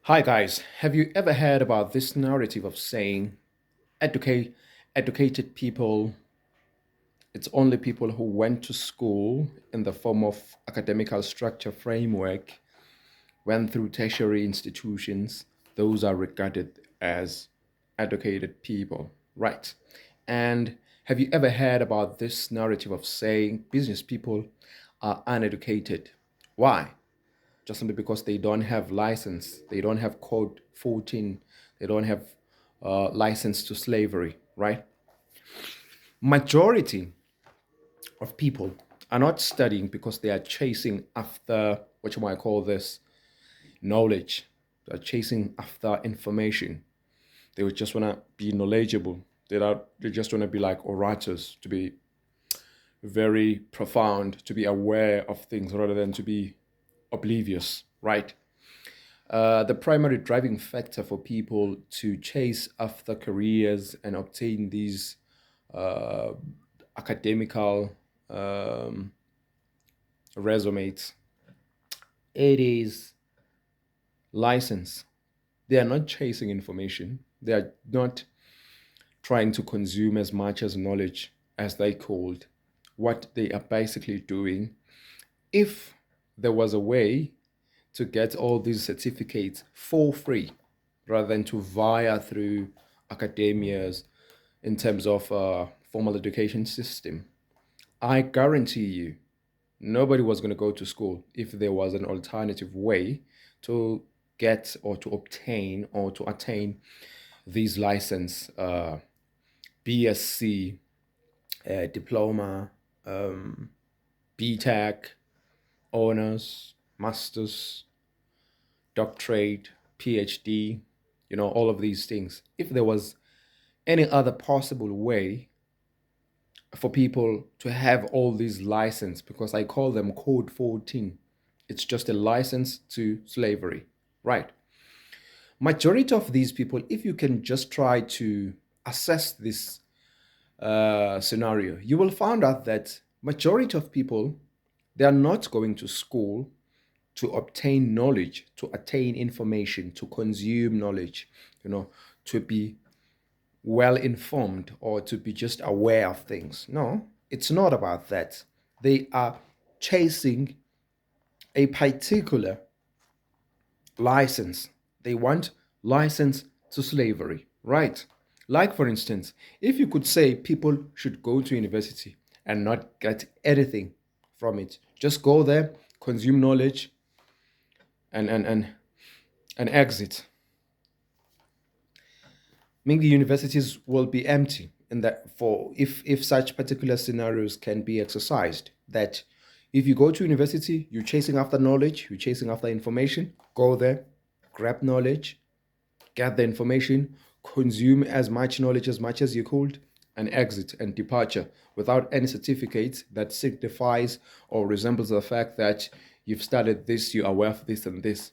Hi guys, have you ever heard about this narrative of saying educate educated people, it's only people who went to school in the form of academical structure framework, went through tertiary institutions, those are regarded as educated people, right? And have you ever heard about this narrative of saying business people are uneducated? Why? Just simply because they don't have license, they don't have code 14, they don't have license to slavery, right? Majority of people are not studying because they are chasing after what you might call this knowledge. They're chasing after information. They would just want to be knowledgeable. They just want to be like orators, to be very profound, to be aware of things rather than to be oblivious, right? The primary driving factor for people to chase after careers and obtain these uh, academical resumes, it is license. They are not chasing information. They are not trying to consume as much as knowledge as they could. What they are basically doing, if there was a way to get all these certificates for free rather than to via through academias in terms of formal education system. I guarantee you, nobody was going to go to school if there was an alternative way to get or to obtain or to attain these license, BSc, diploma, BTech, honors, masters, doctorate, PhD, all of these things. If there was any other possible way for people to have all these license, because I call them Code 14, it's just a license to slavery, right? Majority of these people, if you can just try to assess this scenario, you will find out that majority of people, they are not going to school to obtain knowledge, to attain information, to consume knowledge, to be well informed or to be just aware of things. No, it's not about that. They are chasing a particular license. They want license to slavery, right? Like, for instance, if you could say people should go to university and not get anything from it, just go there, consume knowledge, and exit. Mean the universities will be empty and that for if such particular scenarios can be exercised, that if you go to university, you're chasing after knowledge, you're chasing after information, go there, grab knowledge, get the information, consume as much knowledge as much as you could, and exit and departure without any certificate that signifies or resembles the fact that you've studied this, you are aware of this and this.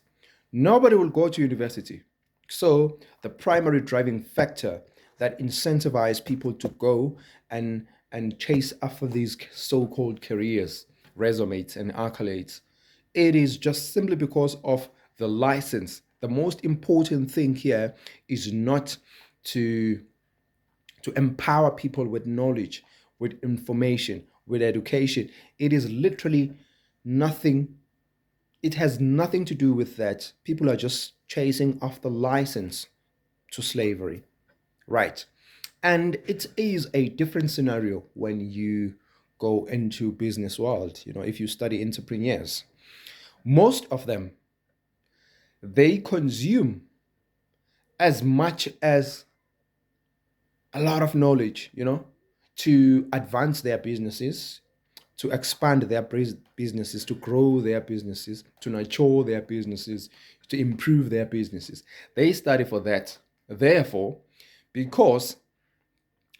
Nobody will go to university. So the primary driving factor that incentivizes people to go and chase after these so-called careers, resumes, and accolades, it is just simply because of the license. The most important thing here is not to to empower people with knowledge, with information, with education. It is literally nothing, it has nothing to do with that. People are just chasing after license to slavery, right? And it is a different scenario when you go into business world. If you study entrepreneurs, most of them, they consume as much as a lot of knowledge, to advance their businesses, to expand their businesses, to grow their businesses, to nurture their businesses, to improve their businesses. They study for that. Therefore, because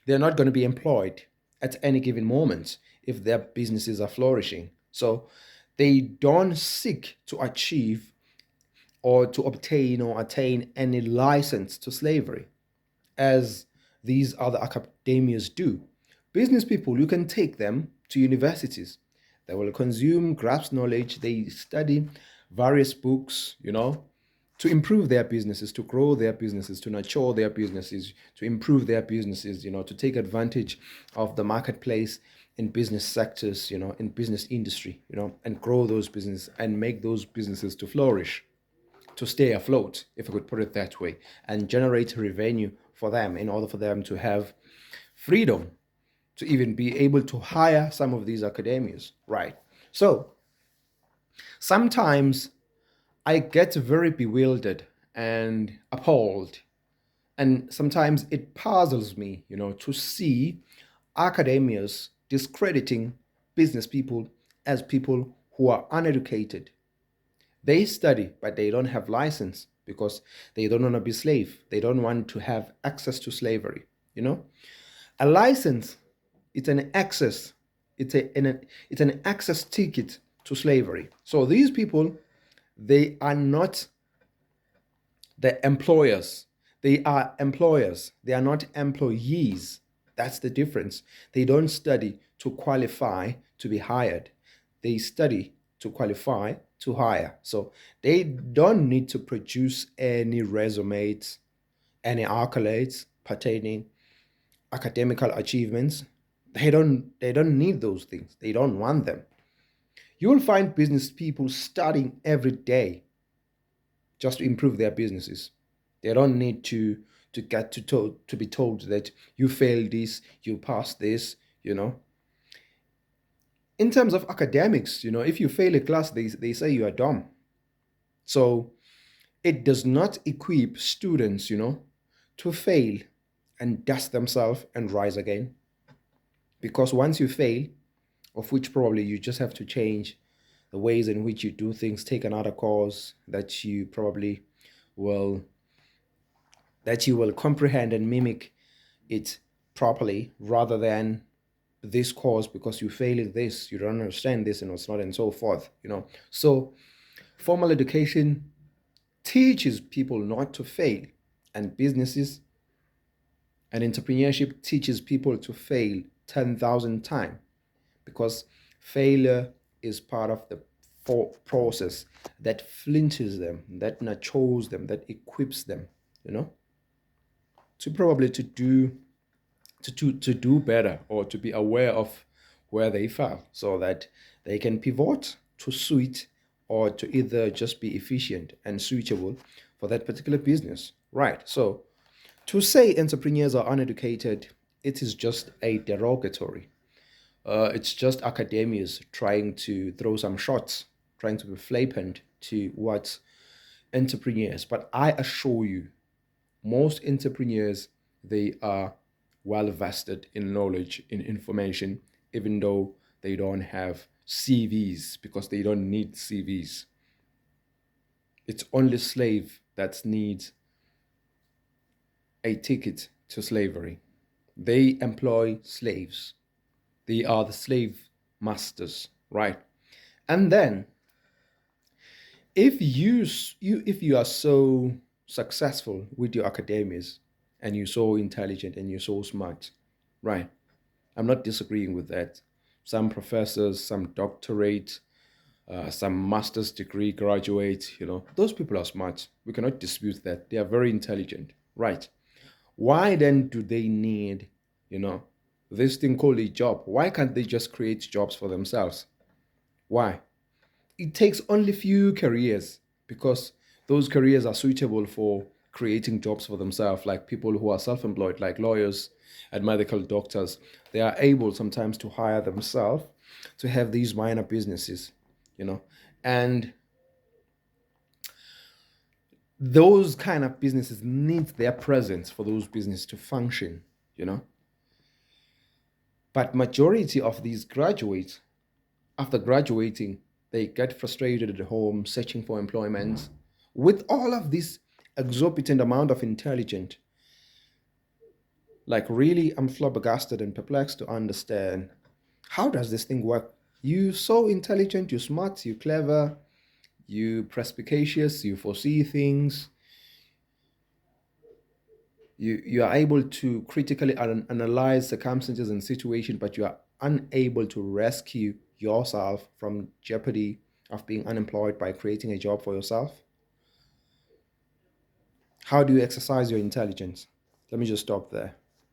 they're not going to be employed at any given moment if their businesses are flourishing. So they don't seek to achieve or to obtain or attain any license to slavery as these other academias do. Business people, you can take them to universities. They will consume, grasp knowledge, they study various books, to improve their businesses, to grow their businesses, to nurture their businesses, to improve their businesses, to take advantage of the marketplace in business sectors, in business industry, and grow those businesses and make those businesses to flourish, to stay afloat, if I could put it that way, and generate revenue for them in order for them to have freedom to even be able to hire some of these academias, right? So sometimes I get very bewildered and appalled. And sometimes it puzzles me, to see academias discrediting business people as people who are uneducated. They study, but they don't have license because they don't want to be slave. They don't want to have access to slavery. A license, it's an access, it's an access ticket to slavery. So these people, they are not the employers. They are employers. They are not employees. That's the difference. They don't study to qualify to be hired. They study to qualify to hire. So they don't need to produce any resumes, any accolades pertaining academical achievements. They don't need those things. They don't want them. You will find business people studying every day just to improve their businesses. They don't need to get to be told that you failed this, you passed this. In terms of academics, if you fail a class, they say you are dumb. So it does not equip students, to fail and dust themselves and rise again. Because once you fail, of which probably you just have to change the ways in which you do things, take another course that you probably will comprehend and mimic it properly, rather than this course because you fail at this, you don't understand this and what's not, and so forth. So formal education teaches people not to fail, and businesses and entrepreneurship teaches people to fail 10,000 times, because failure is part of the process that flinches them, that nurtures them, that equips them, to probably to do better, or to be aware of where they fail, so that they can pivot to suit, or to either just be efficient and suitable for that particular business. Right. So to say entrepreneurs are uneducated, it is just a derogatory. It's just academias trying to throw some shots, trying to be flippant to what entrepreneurs. But I assure you, most entrepreneurs, they are well vested in knowledge, in information, even though they don't have CVs, because they don't need CVs. It's only slave that needs a ticket to slavery. They employ slaves. They are the slave masters, right? And then, if you are so successful with your academies, and you're so intelligent and you're so smart, right? I'm not disagreeing with that. Some professors, some doctorate, some master's degree graduates, those people are smart. We cannot dispute that. They are very intelligent, right? Why then do they need, this thing called a job? Why can't they just create jobs for themselves? Why? It takes only few careers, because those careers are suitable for creating jobs for themselves, like people who are self-employed, like lawyers and medical doctors. They are able sometimes to hire themselves to have these minor businesses. And those kind of businesses need their presence for those businesses to function. But majority of these graduates, after graduating, they get frustrated at home searching for employment with all of this exorbitant amount of intelligence. Like, really, I'm flabbergasted and perplexed to understand, how does this thing work? You so intelligent, you smart, you clever, you perspicacious, you foresee things, you are able to critically analyze circumstances and situations, but you are unable to rescue yourself from jeopardy of being unemployed by creating a job for yourself. how do you exercise your intelligence? Let me just stop there.